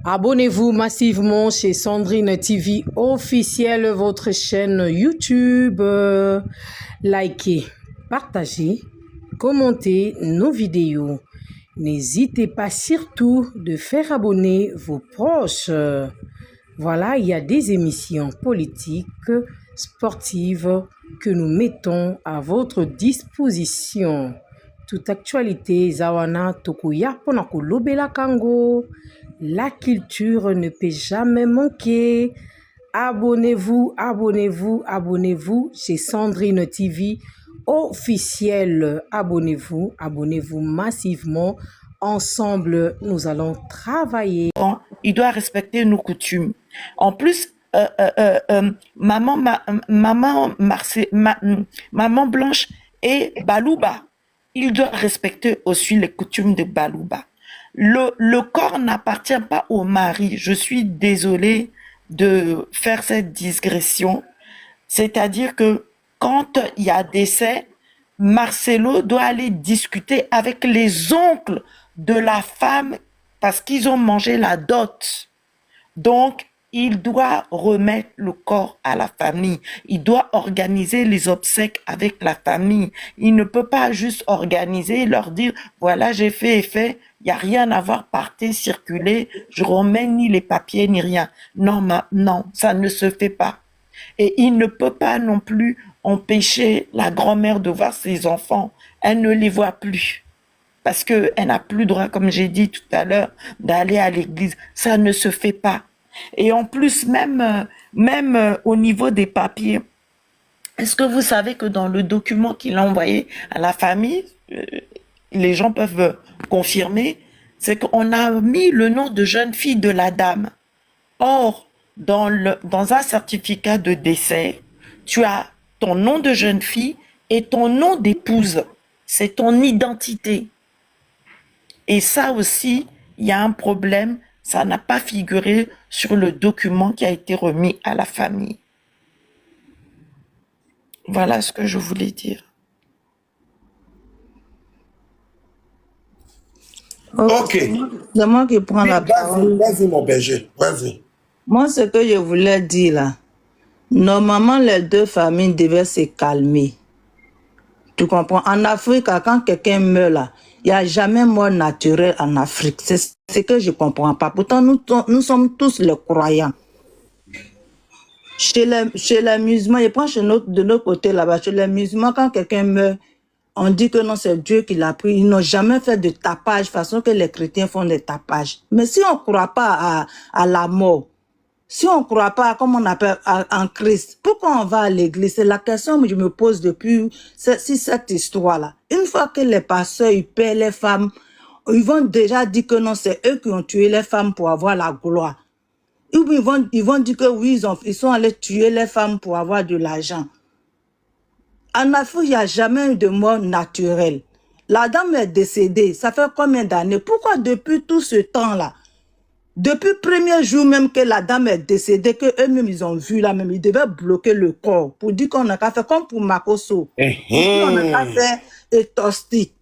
Abonnez-vous massivement chez Sandrine TV officielle, votre chaîne YouTube. Likez, partagez, commentez nos vidéos. N'hésitez pas surtout de faire abonner vos proches. Voilà, il y a des émissions politiques, sportives que nous mettons à votre disposition. Toute actualité, Zawana Tokuya Ponakolobela Kango. La culture ne peut jamais manquer. Abonnez-vous, abonnez-vous, abonnez-vous chez Sandrine TV officielle. Abonnez-vous, abonnez-vous massivement. Ensemble, nous allons travailler. Il doit respecter nos coutumes. En plus, maman Blanche et Balouba, il doit respecter aussi les coutumes de Balouba. Le corps n'appartient pas au mari. Je suis désolée de faire cette digression. C'est-à-dire que quand il y a décès, Marcelo doit aller discuter avec les oncles de la femme parce qu'ils ont mangé la dot. Donc, il doit remettre le corps à la famille. Il doit organiser les obsèques avec la famille. Il ne peut pas juste organiser et leur dire, voilà, j'ai fait et fait. Il n'y a rien à voir, partez, circuler. Je remets ni les papiers ni rien. Non, non, ça ne se fait pas. Et il ne peut pas non plus empêcher la grand-mère de voir ses enfants. Elle ne les voit plus. Parce qu'elle n'a plus droit, comme j'ai dit tout à l'heure, d'aller à l'église. Ça ne se fait pas. Et en plus, même au niveau des papiers, est-ce que vous savez que dans le document qu'il a envoyé à la famille, les gens peuvent confirmer, c'est qu'on a mis le nom de jeune fille de la dame. Or, dans un certificat de décès, tu as ton nom de jeune fille et ton nom d'épouse. C'est ton identité. Et ça aussi, il y a un problème. Ça n'a pas figuré sur le document qui a été remis à la famille. Voilà ce que je voulais dire. Ok. C'est moi qui prends la parole. Vas-y, mon berger. Vas-y. Moi, ce que je voulais dire là, normalement, les deux familles devaient se calmer. Tu comprends? En Afrique, quand quelqu'un meurt là, il n'y a jamais mort naturelle en Afrique. C'est ce que je ne comprends pas. Pourtant, nous sommes tous les croyants. Chez les musulmans, je prends de notre côté là-bas, chez les musulmans, quand quelqu'un meurt, on dit que non, c'est Dieu qui l'a pris. Ils n'ont jamais fait de tapage, façon que les chrétiens font des tapages. Mais si on ne croit pas à la mort, si on ne croit pas, comme on appelle, en Christ, pourquoi on va à l'église? C'est la question que je me pose depuis cette histoire-là. Une fois que les pasteurs, ils paient les femmes, ils vont déjà dire que non, c'est eux qui ont tué les femmes pour avoir la gloire. Ils vont dire que oui, ils sont allés tuer les femmes pour avoir de l'argent. En Afrique, il n'y a jamais eu de mort naturelle. La dame est décédée, ça fait combien d'années? Pourquoi depuis tout ce temps-là, depuis le premier jour même que la dame est décédée, que eux-mêmes ils ont vu là même, ils devaient bloquer le corps pour dire qu'on n'a qu'à faire comme pour Makosso. On n'a qu'à faire et tosti.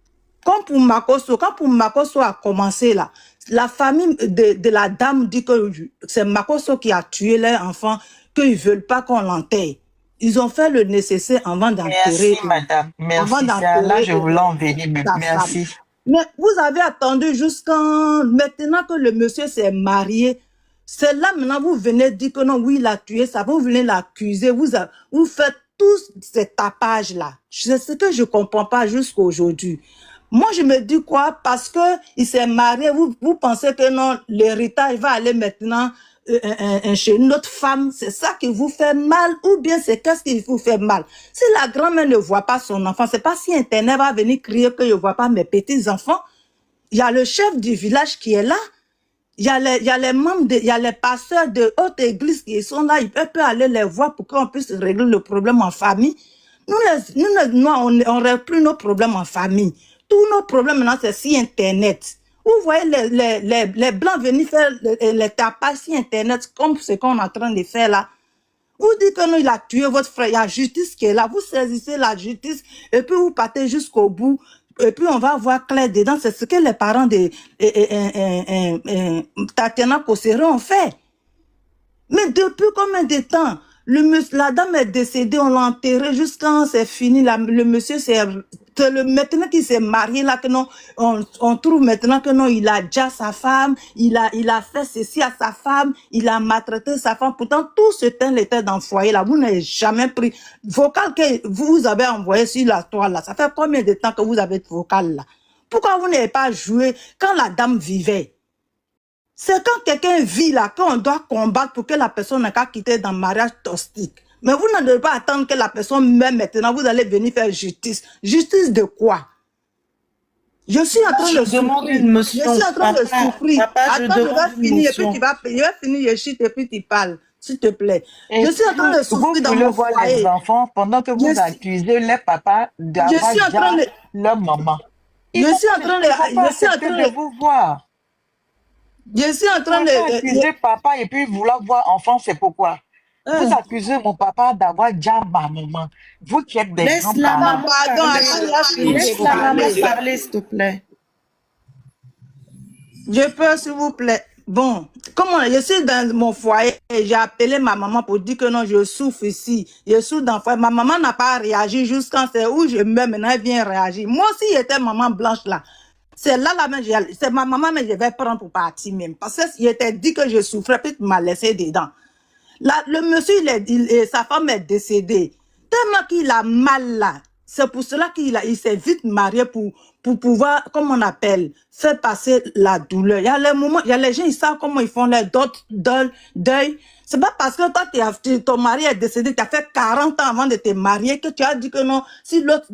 Comme pour Makosso, quand pour Makosso a commencé là, la famille de la dame dit que c'est Makosso qui a tué leurs enfants, qu'ils ne veulent pas qu'on l'enterre. Ils ont fait le nécessaire avant d'enterrer. Merci, madame. Merci. Là, je voulais en venir. Merci. Mais vous avez attendu jusqu'à maintenant que le monsieur s'est marié. C'est là maintenant vous venez dire que non, oui, il a tué ça. Vous venez l'accuser. Vous faites tous ces tapages-là. C'est ce que je ne comprends pas jusqu'à aujourd'hui. Moi, je me dis quoi? Parce que il s'est marié, vous pensez que non, l'héritage va aller maintenant chez une autre femme. C'est ça qui vous fait mal? Ou bien c'est qu'est-ce qui vous fait mal? Si la grand-mère ne voit pas son enfant, c'est pas si Internet va venir crier que je ne vois pas mes petits-enfants. Il y a le chef du village qui est là. Il y a les membres, il y a les pasteurs de haute église qui sont là. Ils peuvent aller les voir pour qu'on puisse régler le problème en famille. Nous, on ne règle plus nos problèmes en famille. Tous nos problèmes maintenant, c'est sur Internet. Vous voyez les Blancs venir faire les tapages sur Internet, comme ce qu'on est en train de faire là. Vous dites que non, il a tué votre frère, il y a la justice qui est là. Vous saisissez la justice et puis vous partez jusqu'au bout. et puis on va voir clair dedans. C'est ce que les parents de Tatiana Kossere ont fait. Mais depuis combien de temps? La dame est décédée, on l'a enterrée jusqu'à c'est fini. Le monsieur, c'est maintenant qu'il s'est marié, là, que non, on trouve maintenant que non, il a déjà sa femme, il a fait ceci à sa femme, il a maltraité sa femme. Pourtant, tout ce temps, il était dans le foyer, là. Vous n'avez jamais pris vocal que vous avez envoyé sur la toile, là. Ça fait combien de temps que vous avez de vocal, là? Pourquoi vous n'avez pas joué quand la dame vivait? C'est quand quelqu'un vit là qu'on doit combattre pour que la personne n'a qu'à quitter dans le mariage toxique. Mais vous ne devez pas attendre que la personne meure maintenant. Vous allez venir faire justice. Justice de quoi? Je suis en train de demande souffrir. une Je motion. suis en train de souffrir. Papa, je Attends, je demande vais une finir et puis motion. tu vas payer. Je vais finir, Yeshit, et puis tu parles. S'il te plaît. Et Je suis en train de vous souffrir dans voulez mon voir les foyer. enfants pendant que Je vous suis, accusez les papas je d'avoir suis en train déjà de... leur maman. Ils Je vont suis en pas, train ils vont pas je suis en accepter train de vous voir. je suis en Vous train pouvez pas accuser papa et puis vouloir voir enfant, c'est pourquoi. Vous accusez mon papa d'avoir déjà ma maman. Vous qui êtes des Laisse la grands-parents. maman pardon, parler. attends, il a fini Laisse de la maman parler. parler, s'il te plaît. Je peux, s'il vous plaît. Bon, comment je suis dans mon foyer et j'ai appelé ma maman pour dire que non, je souffre ici. Je souffre dans le foyer. Ma maman n'a pas réagi jusqu'à c'est où je meurs. Maintenant, elle vient réagir. Moi aussi, j'étais maman blanche là. C'est là, c'est ma maman, mais je vais prendre pour partir même. Parce que il était dit que je souffrais, puis tu m'as laissé dedans. Là, le monsieur, sa femme est décédée. Tellement qu'il a mal là. C'est pour cela il s'est vite marié pour pouvoir, comme on appelle, faire passer la douleur. Il y a les moments, il y a les gens, ils savent comment ils font leur deuil. C'est pas parce que toi, ton mari est décédé, tu as fait 40 ans avant de te marier que tu as dit que non, si l'autre,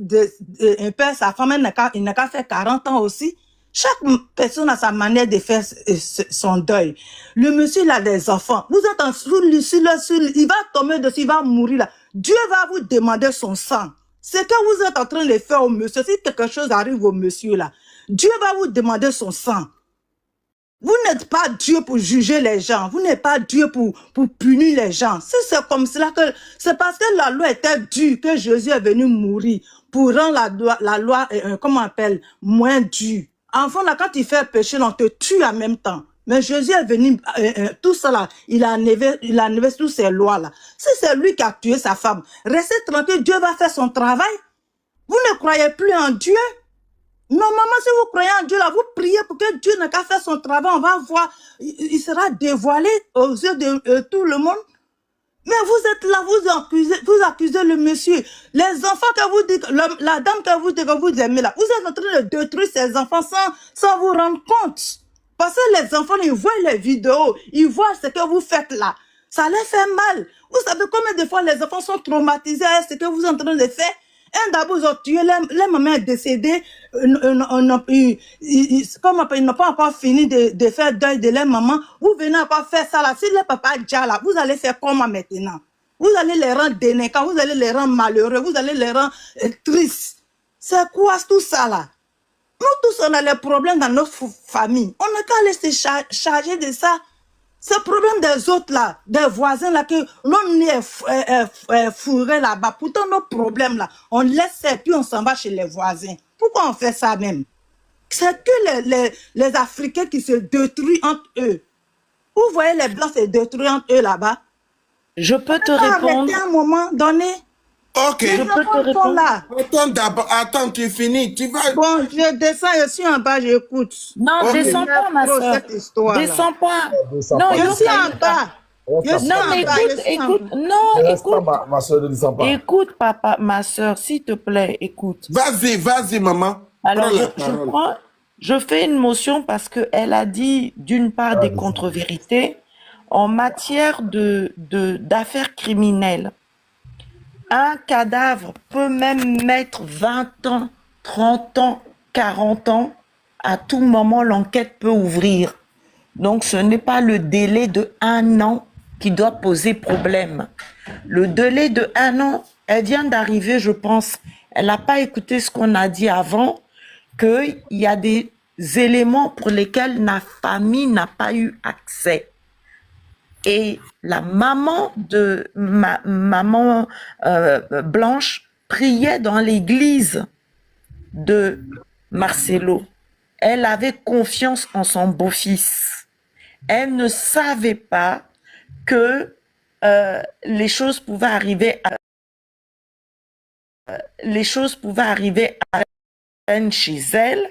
un père, sa femme, il n'a qu'à faire 40 ans aussi. Chaque personne a sa manière de faire son deuil. Le monsieur, il a des enfants. Vous êtes il va tomber dessus, il va mourir là. Dieu va vous demander son sang. C'est que vous êtes en train de faire au monsieur. Si quelque chose arrive au monsieur là, Dieu va vous demander son sang. Vous n'êtes pas Dieu pour juger les gens. Vous n'êtes pas Dieu pour punir les gens. Si c'est comme cela que... C'est parce que la loi était dure que Jésus est venu mourir pour rendre la loi comment on appelle, moins dure. Enfant, là, quand il fait péché, on te tue en même temps. Mais Jésus est venu, tout ça là, il a enlevé toutes ces lois-là. Si c'est lui qui a tué sa femme, restez tranquille, Dieu va faire son travail. Vous ne croyez plus en Dieu? Normalement, si vous croyez en Dieu, là, vous priez pour que Dieu n'a qu'à faire son travail. On va voir, il sera dévoilé aux yeux de tout le monde. Mais vous êtes là, vous accusez le monsieur. Les enfants que vous dites, la dame que vous dites que vous aimez là, vous êtes en train de détruire ces enfants sans vous rendre compte. Parce que les enfants, ils voient les vidéos, ils voient ce que vous faites là. Ça les fait mal. Vous savez combien de fois les enfants sont traumatisés à ce que vous êtes en train de faire? Un d'abord, ils ont tué, les mamans est décédée, ils n'ont pas encore fini de faire deuil de leur maman. Vous venez encore faire ça là. Si le papa est déjà là, vous allez faire comment maintenant? Vous allez les rendre dénéquants, vous allez les rendre malheureux, vous allez les rendre tristes. C'est quoi tout ça là? Nous tous, on a les problèmes dans notre famille. On n'a qu'à laisser charger de ça. C'est le problème des autres là, des voisins là, que l'on est fourré là-bas. Pourtant, nos problèmes là, on laisse et puis on s'en va chez les voisins. Pourquoi on fait ça même? C'est que les Africains qui se détruisent entre eux. Vous voyez les Blancs se détruire entre eux là-bas. Je peux te Arrêtez répondre. un moment donné. Ok. Les Je peux te enfants sont répondre. là. Attends d'abord, attends, tu finis. Tu vas. Bon, je descends, je suis en bas, j'écoute. Non, Ok. descends pas, ma Trop soeur. cette histoire là. Descends pas. Descends Non, pas. Je yo, suis en Kayuta. bas. Je suis Non, en mais bas, je suis en bas. non, Ne reste pas, écoute. ma soeur, ne descends pas. Écoute, papa, ma soeur, s'il te plaît, écoute. Vas-y, maman. Alors, Prends la parole. je fais une motion parce qu'elle a dit, d'une part, des contre-vérités en matière d'affaires criminelles. Un cadavre peut même mettre 20 ans, 30 ans, 40 ans. À tout moment, l'enquête peut ouvrir. Donc, ce n'est pas le délai de 1 an qui doit poser problème. Le délai de 1 an, elle vient d'arriver, je pense. Elle n'a pas écouté ce qu'on a dit avant, qu'il y a des éléments pour lesquels la famille n'a pas eu accès. Et la maman de maman Blanche priait dans l'église de Marcelo, elle avait confiance en son beau-fils. Elle ne savait pas que les choses pouvaient arriver à peine chez elle.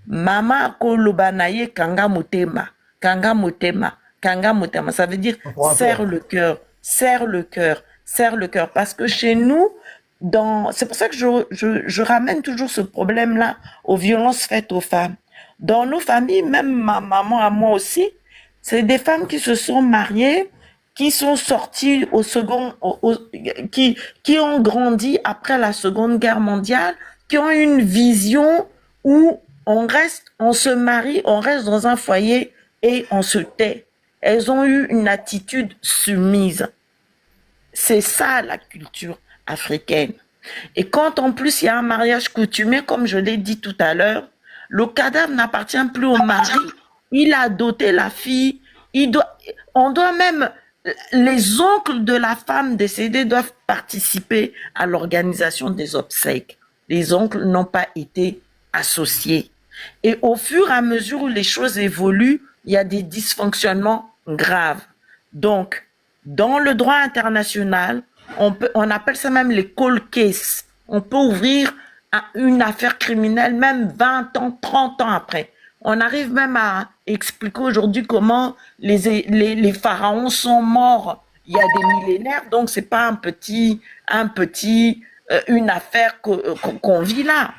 Mama koloba na ye kanga motema, kanga motema, kanga motema. Ça veut dire serre le cœur, serre le cœur, serre le cœur. Parce que chez nous, c'est pour ça que je ramène toujours ce problème-là aux violences faites aux femmes. Dans nos familles, même ma maman à moi aussi, c'est des femmes qui se sont mariées, qui sont sorties qui ont grandi après la Seconde Guerre mondiale, qui ont une vision où on se marie, on reste dans un foyer et on se tait. Elles ont eu une attitude soumise. C'est ça la culture africaine. Et quand en plus il y a un mariage coutumier, comme je l'ai dit tout à l'heure, le cadavre n'appartient plus au mari. Il a doté la fille. On doit même, les oncles de la femme décédée doivent participer à l'organisation des obsèques. Les oncles n'ont pas été associés. Et au fur et à mesure où les choses évoluent, il y a des dysfonctionnements graves. Donc, dans le droit international, on appelle ça même les cold cases. On peut ouvrir une affaire criminelle même 20 ans, 30 ans après. On arrive même à expliquer aujourd'hui comment les pharaons sont morts il y a des millénaires. Donc, c'est pas une affaire qu'on vit là.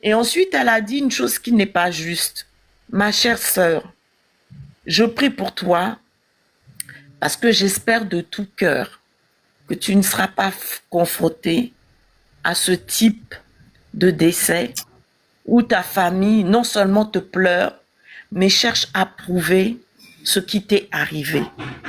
Et ensuite, elle a dit une chose qui n'est pas juste. Ma chère sœur, je prie pour toi parce que j'espère de tout cœur que tu ne seras pas confrontée à ce type de décès où ta famille non seulement te pleure, mais cherche à prouver ce qui t'est arrivé.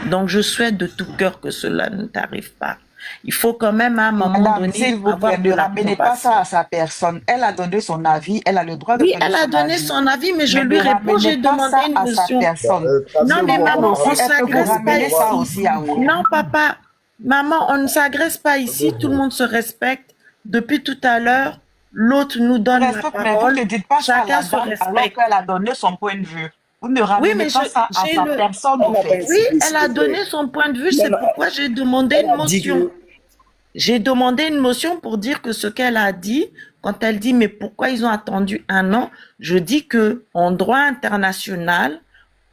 Donc, je souhaite de tout cœur que cela ne t'arrive pas. Il faut quand même à un moment Madame, donné s'il vous avoir plaît, de ne la ramenez pas compassion. ça à sa personne. Elle a donné son avis, elle a le droit de Oui, donner elle a son donné avis. son avis, mais je Mais lui ne réponds, j'ai ramenez pas demandé ça une à sa motion. personne. Non, mais Sinon, maman, aussi, on elle peut vous s'agresse pas ramener ça ici. aussi à vous. Non, papa, maman, on ne s'agresse pas ici. Tout le monde se respecte. Depuis tout à l'heure, l'autre nous donne la Respecte, mais vous parole. ne dites pas ça à Chacun la se dame alors respecte. qu'elle a donné son point de vue. Vous ne Oui, ramenez mais pas ça à j'ai sa le... personne, au fait. Oui, elle a donné son point de vue. C'est pourquoi j'ai demandé une motion. J'ai demandé une motion pour dire que ce qu'elle a dit, quand elle dit mais pourquoi ils ont attendu 1 an, je dis que en droit international,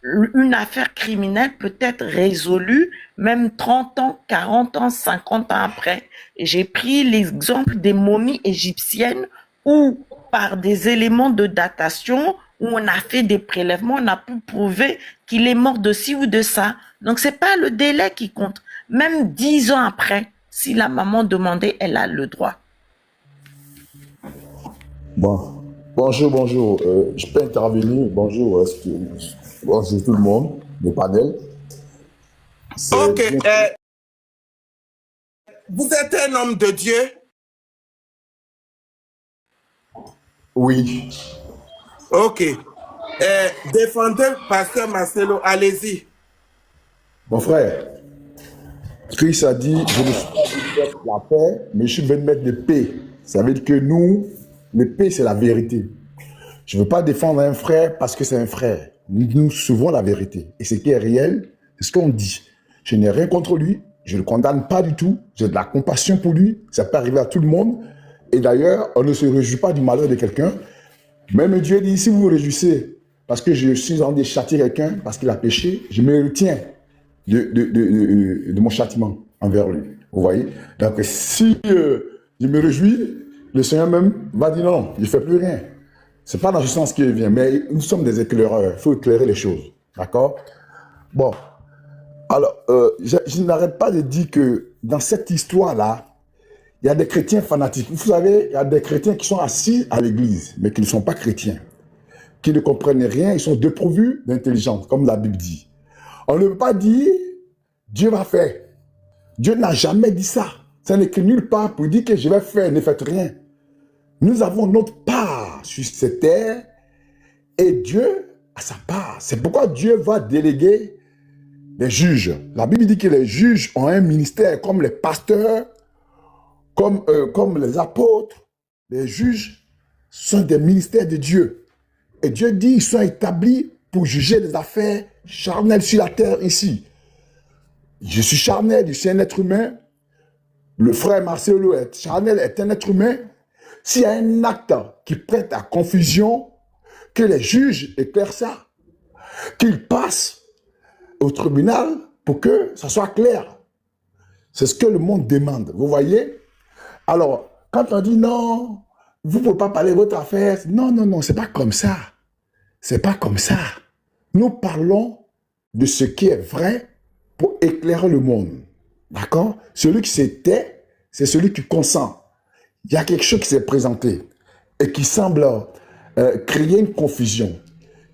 une affaire criminelle peut être résolue même 30 ans, 40 ans, 50 ans après. Et j'ai pris l'exemple des momies égyptiennes où par des éléments de datation, où on a fait des prélèvements, on a pu prouver qu'il est mort de ci ou de ça. Donc c'est pas le délai qui compte. Même 10 ans après, si la maman demandait, elle a le droit. Bon. Bonjour. Je peux intervenir. Bonjour tout le monde, le panel. Ok. Vous êtes un homme de Dieu? Oui. Ok. Défendez Pasteur Marcelo, allez-y. Mon frère, Christ a dit, je ne suis pas venu mettre la paix, mais je suis venu mettre la paix. Ça veut dire que nous, la paix, c'est la vérité. Je ne veux pas défendre un frère parce que c'est un frère. Nous souvent la vérité. Et ce qui est réel, c'est ce qu'on dit. Je n'ai rien contre lui. Je ne le condamne pas du tout. J'ai de la compassion pour lui. Ça peut arriver à tout le monde. Et d'ailleurs, on ne se réjouit pas du malheur de quelqu'un. Même Dieu dit, si vous vous réjouissez parce que je suis en train de châtier quelqu'un parce qu'il a péché, je me retiens de mon châtiment envers lui. Vous voyez? Donc, si je me réjouis, le Seigneur même va dire non, il ne fait plus rien. Ce n'est pas dans ce sens qu'il vient, mais nous sommes des éclaireurs. Il faut éclairer les choses. D'accord? Bon. Alors, je n'arrête pas de dire que dans cette histoire-là, il y a des chrétiens fanatiques. Vous savez, il y a des chrétiens qui sont assis à l'église, mais qui ne sont pas chrétiens, qui ne comprennent rien, ils sont dépourvus d'intelligence, comme la Bible dit. On ne peut pas dire Dieu va faire. Dieu n'a jamais dit ça. Ça n'est écrit nulle part pour dire que je vais faire, ne faites rien. Nous avons notre part sur cette terre et Dieu a sa part. C'est pourquoi Dieu va déléguer les juges. La Bible dit que les juges ont un ministère comme les pasteurs, comme les apôtres. Les juges sont des ministères de Dieu. Et Dieu dit, ils sont établis pour juger les affaires charnelles sur la terre ici. Je suis charnel, je suis un être humain. Le frère Marcelo est charnel, est un être humain. S'il y a un acte qui prête à confusion, que les juges éclairent ça, qu'ils passent au tribunal pour que ça soit clair. C'est ce que le monde demande. Vous voyez? Alors, quand on dit non, vous ne pouvez pas parler de votre affaire, non, non, non, c'est pas comme ça. C'est pas comme ça. Nous parlons de ce qui est vrai pour éclairer le monde. D'accord? Celui qui se tait, c'est celui qui consent. Il y a quelque chose qui s'est présenté et qui semble créer une confusion,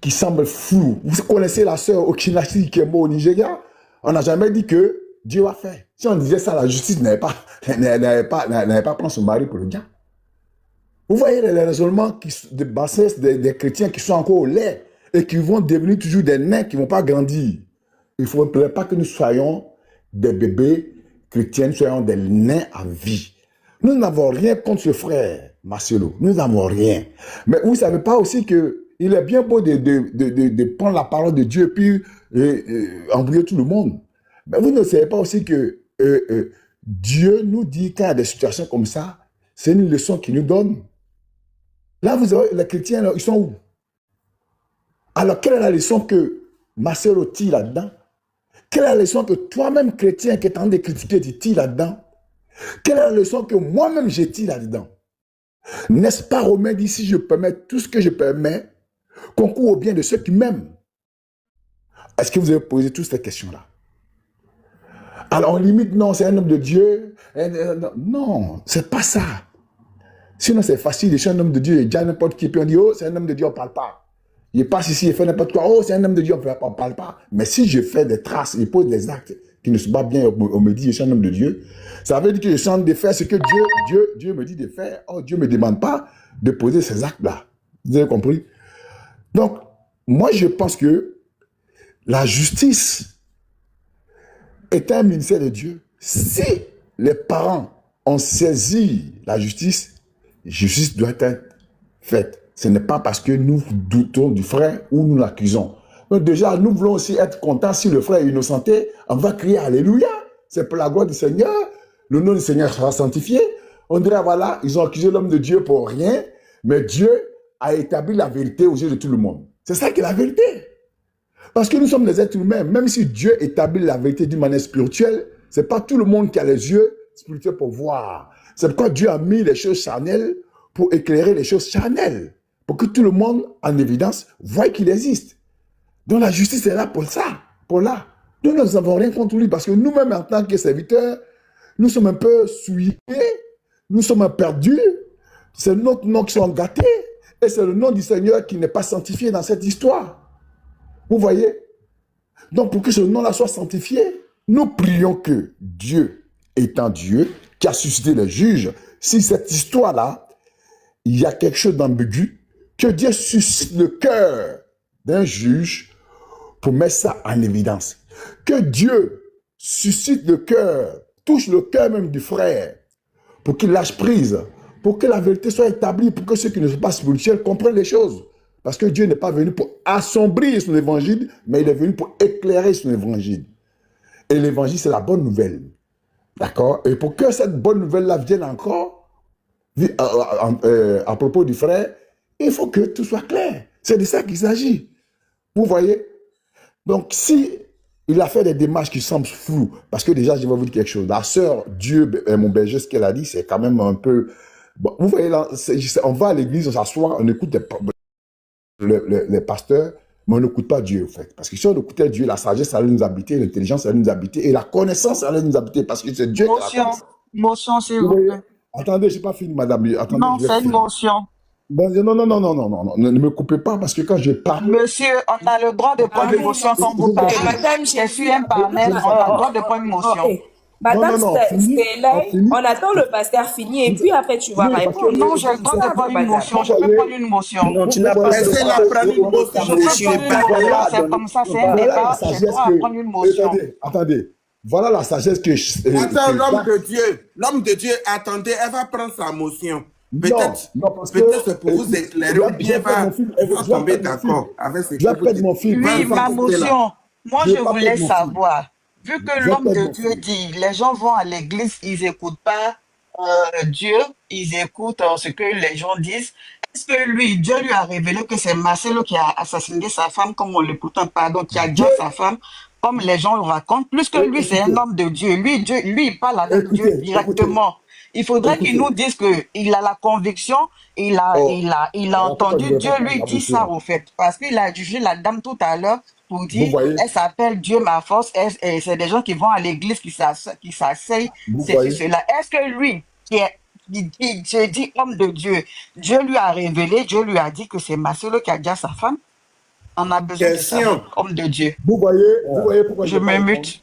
qui semble flou. Vous connaissez la sœur Okinashi qui est morte au Nigeria? On n'a jamais dit que Dieu a fait. Si on disait ça, la justice n'avait pas pris son mari pour le gars. Vous voyez les raisonnements de bassesse des chrétiens qui sont encore au lait et qui vont devenir toujours des nains qui ne vont pas grandir. Il ne faudrait pas que nous soyons des bébés chrétiens, nous soyons des nains à vie. Nous n'avons rien contre ce frère, Marcelo. Nous n'avons rien. Mais vous ne savez pas aussi que il est bien beau de prendre la parole de Dieu et puis embrouiller tout le monde. Mais vous ne savez pas aussi que Dieu nous dit qu'il y a des situations comme ça, c'est une leçon qu'il nous donne. Là, vous avez les chrétiens, là, ils sont où? Alors, quelle est la leçon que Marcelo tire là-dedans? Quelle est la leçon que toi-même, chrétien, qui est en train de critiquer, tu tires là-dedans? Quelle est la leçon que moi-même, je tire là-dedans? N'est-ce pas, Romain dit, si je permets tout ce que je permets, concourt au bien de ceux qui m'aiment? Est-ce que vous avez posé toutes ces questions-là? Alors, on limite, non, c'est un homme de Dieu. Non, c'est pas ça. Sinon, c'est facile, je suis un homme de Dieu, il y a n'importe qui, puis on dit, oh, c'est un homme de Dieu, on ne parle pas. Il passe ici, il fait n'importe quoi, oh, c'est un homme de Dieu, on ne parle pas. Mais si je fais des traces, il pose des actes qui ne sont pas bien, on me dit, je suis un homme de Dieu, ça veut dire que je suis en train de faire ce que Dieu me dit de faire. Oh, Dieu ne me demande pas de poser ces actes-là. Vous avez compris? Donc, moi, je pense que la justice est un ministère de Dieu. Si les parents ont saisi la justice doit être faite. Ce n'est pas parce que nous doutons du frère ou nous l'accusons. Donc déjà, nous voulons aussi être contents si le frère est innocenté. On va crier Alléluia. C'est pour la gloire du Seigneur. Le nom du Seigneur sera sanctifié. On dirait, voilà, ils ont accusé l'homme de Dieu pour rien, mais Dieu a établi la vérité aux yeux de tout le monde. C'est ça qui est la vérité. Parce que nous sommes des êtres humains. Même si Dieu établit la vérité d'une manière spirituelle, ce n'est pas tout le monde qui a les yeux spirituels pour voir. C'est pourquoi Dieu a mis les choses charnelles pour éclairer les choses charnelles. Pour que tout le monde, en évidence, voie qu'il existe. Donc la justice est là pour ça. Pour là. Nous n'avons rien contre lui. Parce que nous-mêmes, en tant que serviteurs, nous sommes un peu souillés. Nous sommes perdus. C'est notre nom qui sont gâtés. Et c'est le nom du Seigneur qui n'est pas sanctifié dans cette histoire. Vous voyez? Donc pour que ce nom-là soit sanctifié, nous prions que Dieu, étant Dieu, qui a suscité les juges, si cette histoire-là, il y a quelque chose d'ambigu, que Dieu suscite le cœur d'un juge pour mettre ça en évidence. Que Dieu suscite le cœur, touche le cœur même du frère, pour qu'il lâche prise, pour que la vérité soit établie, pour que ceux qui ne sont pas spirituels comprennent les choses. Parce que Dieu n'est pas venu pour assombrir son évangile, mais il est venu pour éclairer son évangile. Et l'évangile, c'est la bonne nouvelle. D'accord? Et pour que cette bonne nouvelle-là vienne encore, à propos du frère, il faut que tout soit clair. C'est de ça qu'il s'agit. Vous voyez? Donc, si il a fait des démarches qui semblent floues, parce que déjà, je vais vous dire quelque chose. La sœur Dieu, mon berger, ce qu'elle a dit, c'est quand même un peu... Bon, vous voyez, là, on va à l'église, on s'assoit, on écoute les pasteurs, mais on n'écoute pas Dieu, en fait. Parce que si on écoutait Dieu, la sagesse allait nous habiter, l'intelligence allait nous habiter, et la connaissance allait nous habiter, parce que c'est Dieu qui Motion, la motion, s'il vous plaît. Attendez, je n'ai pas fini, madame. Attendez, Non, c'est une motion. Bon, non, ne me coupez pas, parce que quand je parle... Monsieur, on a le droit de prendre une motion quand vous parlez. Madame, Je suis un panel, on a le droit de prendre une motion. Ok. Madame fini, Stella, on attend le pasteur finir et puis après tu vas Oui, parce répondre. que- Non, j'ai le droit de prendre une motion. Je peux prendre une motion. Non, tu n'as pas Laissez-la prendre une motion. Je peux prendre une motion. C'est comme ça, c'est un Voilà la débat. J'ai sagesse le droit à prendre une motion. Attendez. Voilà la sagesse que... Attends, l'homme de Dieu, attendez, elle va prendre sa motion. Peut-être non, parce que peut-être c'est pour vous éclairer ou je bien vais perdre mon fil. Je va vais tomber perdre mon fil. d'accord avec ce Je vais que vous perdre dites. mon fil. Va Oui, va ma écouter là. motion. Moi, Je je vais pas voulais perdre mon fil. savoir, vu que Je vais l'homme perdre de mon Dieu fil. dit, les gens vont à l'église, ils n'écoutent pas Dieu, ils écoutent ce que les gens disent. Est-ce que lui, Dieu lui a révélé que c'est Marcelo qui a assassiné sa femme, comme on le pourtant pardon, qui a Dieu, déjà sa femme, comme les gens le racontent, plus que lui, c'est un écoutez, homme de Dieu. Lui, il parle avec Dieu écoutez, directement. Il faudrait qu'il nous écoutez. dise que il a la conviction, Oh, il a alors pourquoi je entendu, ne vais Dieu pas prendre lui la dit ça voiture? au fait. Parce qu'il a jugé la dame tout à l'heure pour Vous dire, voyez? elle s'appelle Dieu ma force, et c'est des gens qui vont à l'église, qui s'asseyent, Vous c'est voyez? cela. Est-ce que lui, je dis homme de Dieu, Dieu lui a révélé, Dieu lui a dit que c'est Marcelo qui a déjà sa femme? On a besoin de savoir, Question. homme de Dieu. Vous voyez pourquoi je Je ne vais pas me répondre? mute.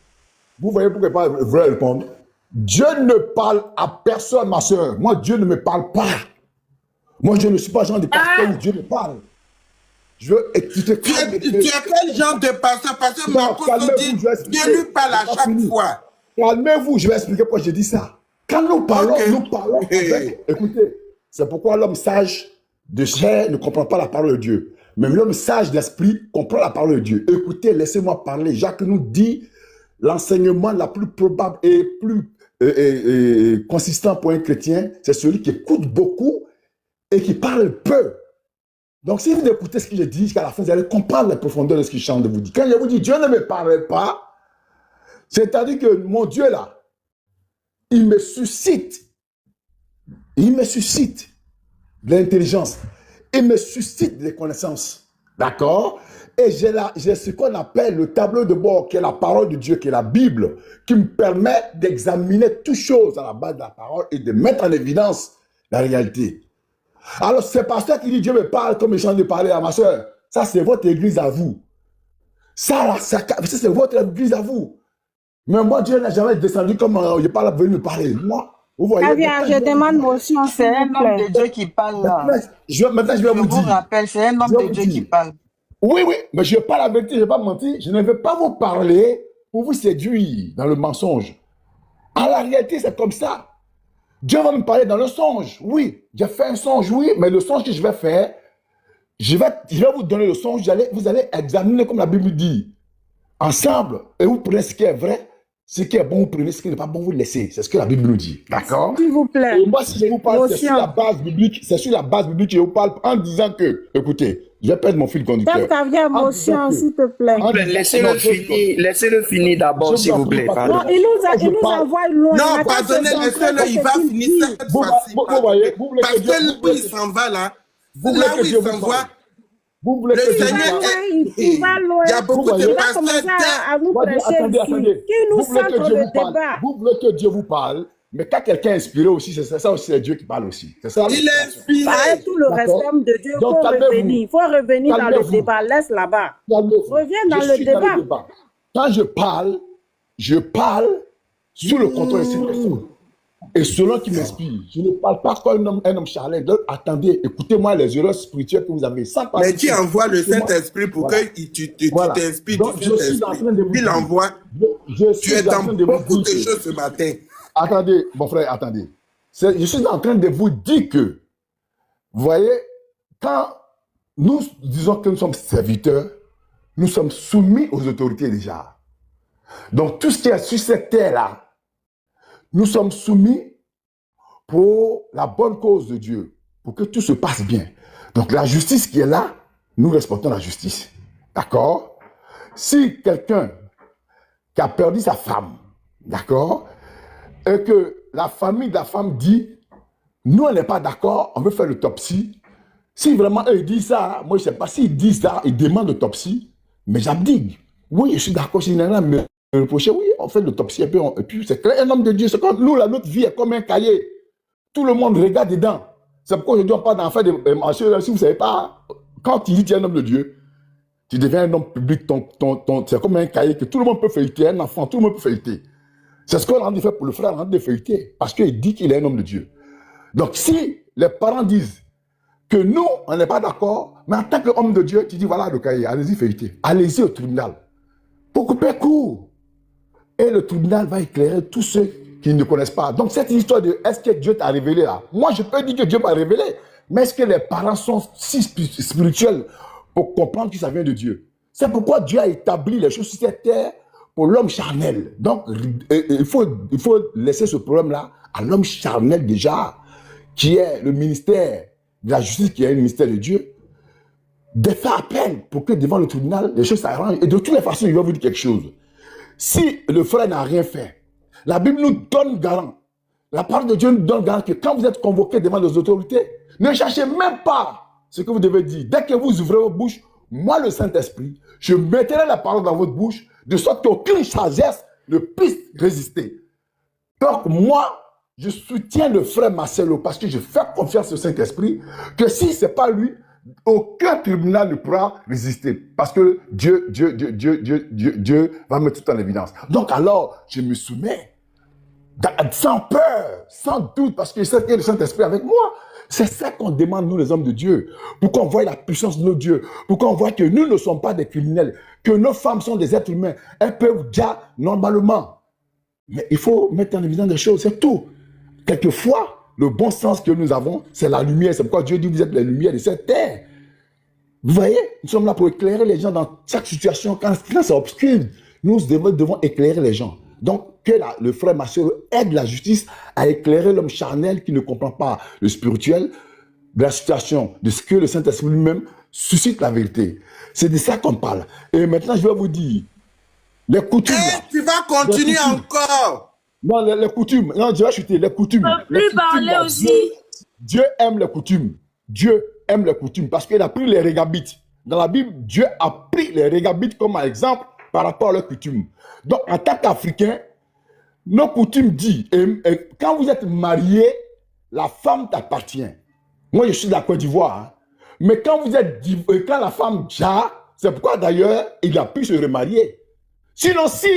Vous voyez pourquoi je ne vais pas répondre? Dieu ne parle à personne, ma soeur. Moi, Dieu ne me parle pas. Moi, je ne suis pas genre de pasteur où Dieu me parle. Je veux écouter. Tu es quel genre de pasteur? Parce que Non, mon poste calmez-vous, dit je vais expliquer. Dieu lui parle J'ai à pas chaque fini. fois. Calmez-vous, je vais expliquer pourquoi j'ai dit ça. Quand nous parlons Ok. avec... Écoutez, c'est pourquoi l'homme sage de chair ne comprend pas la parole de Dieu. Même l'homme sage d'esprit comprend la parole de Dieu. Écoutez, laissez-moi parler. Jacques nous dit l'enseignement la plus probable et plus consistant pour un chrétien, c'est celui qui écoute beaucoup et qui parle peu. Donc, si vous écoutez ce que je dis, jusqu'à la fin, vous allez comprendre la profondeur de ce que je suis en train de vous dire. Quand je vous dis Dieu ne me parle pas, c'est-à-dire que mon Dieu là, il me suscite de l'intelligence, il me suscite des connaissances, d'accord? Et j'ai ce qu'on appelle le tableau de bord, qui est la parole de Dieu, qui est la Bible, qui me permet d'examiner toutes choses à la base de la parole et de mettre en évidence la réalité. Alors, c'est pasteur qui dit Dieu me parle comme il chante de parler à ma soeur. Ça, c'est votre église à vous. Ça, c'est votre église à vous. Mais moi, Dieu n'a jamais descendu comme je parle venu me parler. Moi, vous voyez. Fabien, je demande motion, C'est s'il un vous homme plaît. de Dieu qui parle là. Maintenant, je vais Je vous vous dire. rappelle, c'est un homme Je vais de vous Dieu qui dire. parle. Oui, mais je parle la vérité, je ne vais pas mentir. Je ne vais pas vous parler pour vous séduire dans le mensonge. En la réalité, c'est comme ça. Dieu va me parler dans le songe. Oui, j'ai fait un songe, oui, mais le songe que je vais faire, je vais vous donner le songe, vous allez examiner comme la Bible dit, ensemble, et vous prenez ce qui est vrai, ce qui est bon, vous prenez ce qui n'est pas bon, vous laissez. C'est ce que la Bible nous dit. D'accord? S'il vous plaît. Et moi, si je vous parle, c'est sur la base biblique, que je vous parle en disant que, écoutez, je vais perdre mon fil conducteur. Fabien, motion, s'il te plaît. Laissez-le finir d'abord, s'il vous plaît. Non, il nous envoie loin. Non, pardonnez, laissez-le, il va finir cette fois-ci. Vous voyez, vous voulez Parce que Dieu... que lui, il s'en va là. Vous voulez Là que où Dieu il vous s'envoie, parle. Vous voulez le que Dieu vous Seigneur parle. Il va loin. Il y a beaucoup de Il va pasteurs commencer à nous prêcher Attendez, ici. attendez. Qui nous Vous voulez que centre Dieu le vous parle. débat. Vous voulez que Dieu vous parle. Mais quand quelqu'un est inspiré aussi, c'est ça aussi, c'est Dieu qui parle aussi. C'est ça. il est inspiré. Avec tout le D'accord. respect de Dieu, il Donc, faut calmez-vous. revenir. Il faut revenir dans le Calmez-vous. débat. Laisse là-bas. Calmez-vous. Reviens dans Je le suis débat. Quand je parle sous le contrôle des situations. Et selon qui m'inspire. Je ne parle pas comme un homme charlé. Donc, attendez, écoutez-moi les erreurs spirituelles que vous avez. Sans Mais tu envoies le Saint-Esprit pour Voilà. que tu Voilà. t'inspires Donc, du je suis en Saint-Esprit. train de vous Il dire. envoie. Je Tu suis es en dans train de vous beaucoup de dire que- choses ce matin. Attendez, mon frère, attendez. Je suis en train de vous dire que, vous voyez, quand nous disons que nous sommes serviteurs, nous sommes soumis aux autorités déjà. Donc, tout ce qui est sur cette terre-là, nous sommes soumis pour la bonne cause de Dieu, pour que tout se passe bien. Donc, la justice qui est là, nous respectons la justice. D'accord? Si quelqu'un qui a perdu sa femme, d'accord, et que la famille de la femme dit, nous, on n'est pas d'accord, on veut faire l'autopsie. Si vraiment eux, ils disent ça, moi, je ne sais pas s'ils disent ça, ils demandent l'autopsie, mais j'abdique. Oui, je suis d'accord, si il me reprocher, oui, on fait l'autopsie, et puis c'est clair, un homme de Dieu, c'est comme nous, là, notre vie est comme un cahier. Tout le monde regarde dedans. C'est pourquoi aujourd'hui, on parle d'en faire des marchés. Si vous ne savez pas, quand tu dis que tu es un homme de Dieu, tu deviens un homme public, c'est comme un cahier que tout le monde peut feuilleter, un enfant, tout le monde peut feuilleter. C'est ce qu'on a envie de faire pour le frère, on a envie de feuilleter, parce qu'il dit qu'il est un homme de Dieu. Donc, si les parents disent que nous, on n'est pas d'accord, mais en tant qu'homme de Dieu, tu dis, voilà le cahier, allez-y feuilleter, allez-y au tribunal, pour couper court. Et le tribunal va éclairer tous ceux qu'ils ne connaissent pas. Donc, cette histoire de est-ce que Dieu t'a révélé là? Moi, je peux dire que Dieu m'a révélé. Mais est-ce que les parents sont si spirituels pour comprendre que ça vient de Dieu? C'est pourquoi Dieu a établi les choses sur cette terre pour l'homme charnel. Donc, il faut laisser ce problème-là à l'homme charnel déjà, qui est le ministère de la justice, qui est le ministère de Dieu, de faire appel pour que devant le tribunal, les choses s'arrangent. Et de toutes les façons, il va vous dire quelque chose. Si le frère n'a rien fait, la Bible nous donne garant. La parole de Dieu nous donne garant que quand vous êtes convoqué devant les autorités, ne cherchez même pas ce que vous devez dire. Dès que vous ouvrez votre bouche, moi, le Saint-Esprit, je mettrai la parole dans votre bouche, de sorte qu'aucune sagesse ne puisse résister. Donc, moi, je soutiens le frère Marcelo parce que je fais confiance au Saint-Esprit, que si ce n'est pas lui, aucun tribunal ne pourra résister. Parce que Dieu va mettre tout en évidence. Donc, alors, je me soumets, sans peur, sans doute, parce que je sais qu'il y a le Saint-Esprit avec moi. C'est ça qu'on demande, nous, les hommes de Dieu. Pour qu'on voie la puissance de nos dieux. Pour qu'on voie que nous ne sommes pas des criminels. Que nos femmes sont des êtres humains. Elles peuvent dire normalement. Mais il faut mettre en évidence des choses, c'est tout. Quelquefois, le bon sens que nous avons, c'est la lumière. C'est pourquoi Dieu dit, vous êtes la lumière de cette terre. Vous voyez, nous sommes là pour éclairer les gens dans chaque situation. Quand c'est obscur, nous devons éclairer les gens. Donc, que le frère Marcelo aide la justice à éclairer l'homme charnel qui ne comprend pas le spirituel de la situation, de ce que le Saint-Esprit lui-même suscite la vérité. C'est de ça qu'on parle. Et maintenant, je vais vous dire, les coutumes... Hey, tu vas continuer encore. Non, les coutumes. Non, je vais chuter. Les coutumes. Tu peux plus parler là, aussi. Dieu aime les coutumes. Dieu aime les coutumes parce qu'il a pris les régabites. Dans la Bible, Dieu a pris les régabites comme exemple par rapport à leurs coutumes. Donc, en tant qu'Africain, nos coutumes disent, et quand vous êtes marié, la femme t'appartient. Moi, je suis de la Côte d'Ivoire. Hein. Mais quand vous êtes, quand la femme déjà, c'est pourquoi d'ailleurs, il a pu se remarier. Sinon, si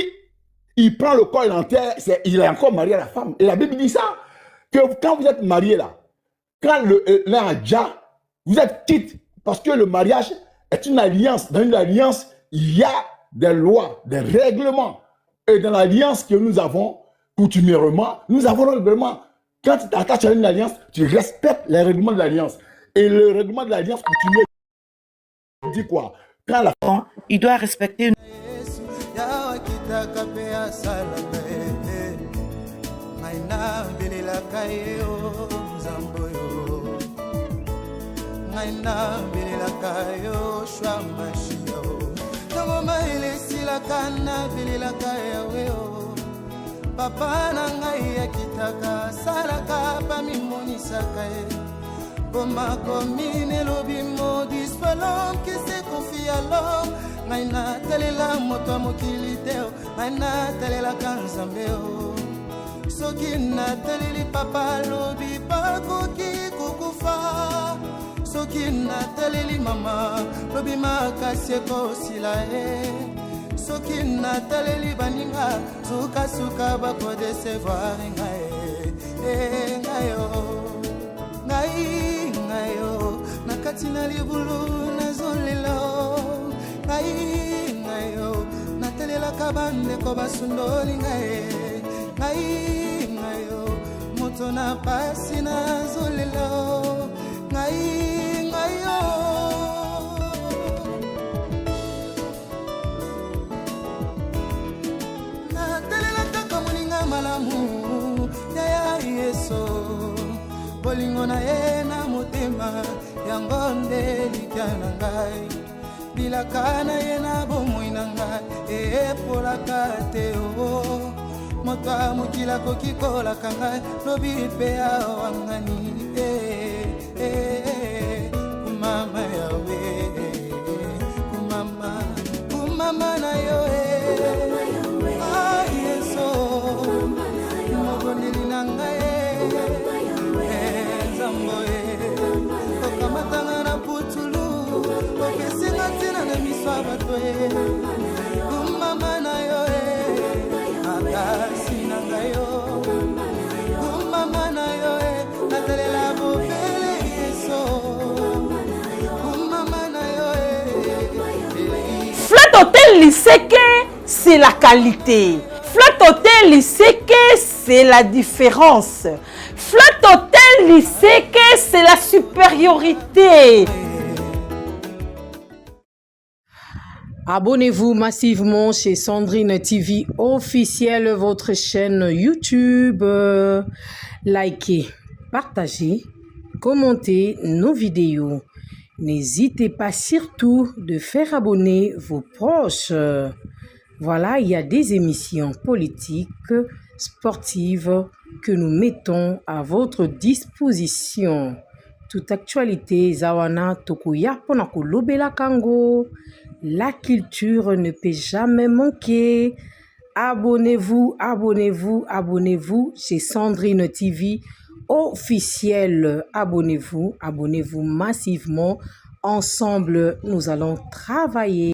il prend le corps et l'enterre, il est encore marié à la femme. Et la Bible dit ça, que quand vous êtes marié là, quand l'un a déjà, vous êtes quitte, parce que le mariage est une alliance. Dans une alliance, il y a des lois, des règlements. Et dans l'alliance que nous avons, coutumièrement, nous avons le règlement. Quand tu t'attaches à une alliance, tu respectes les règlements de l'alliance. Et le règlement de l'alliance coutumière dit quoi? Quand la femme, il doit respecter une... Papa na ngai akitaka salaka pa mimonisaka e Boma komine lobi modis l'homme qui se confie à l'homme ngai na telela moto mokili teo ngai na telela kanzambe o soki na teleli papa lobi bakoki kukufa soki na teleli mama lobi makasi ekosila e soki na teleli baninga suka bako desevoir ngai yo nakati na libulu nazolelo ngai yo natelelaka bandeko basundoli ngai yo moto na pasi nazolelo ngai yo malamu ya Yesu bolingo na ye na motema yango nde likana ngai bilaka na ye na bomoi na ngai epolaka te o moto mokila koki kolaka ngai lobi mpe awangani kumama yawe kumama na yo Flat Hôtel Liseke, c'est la qualité. Flotte Hotel, c'est que c'est la différence. Flotte Hotel, c'est que c'est la supériorité. Abonnez-vous massivement chez Sandrine TV officielle, votre chaîne YouTube. Likez, partagez, commentez nos vidéos. N'hésitez pas surtout de faire abonner vos proches. Voilà, il y a des émissions politiques, sportives que nous mettons à votre disposition. Toute actualité, Zawana Tokuya Ponako Lobela Kango. La culture ne peut jamais manquer. Abonnez-vous, abonnez-vous, abonnez-vous chez Sandrine TV officielle. Abonnez-vous, abonnez-vous massivement. Ensemble, nous allons travailler.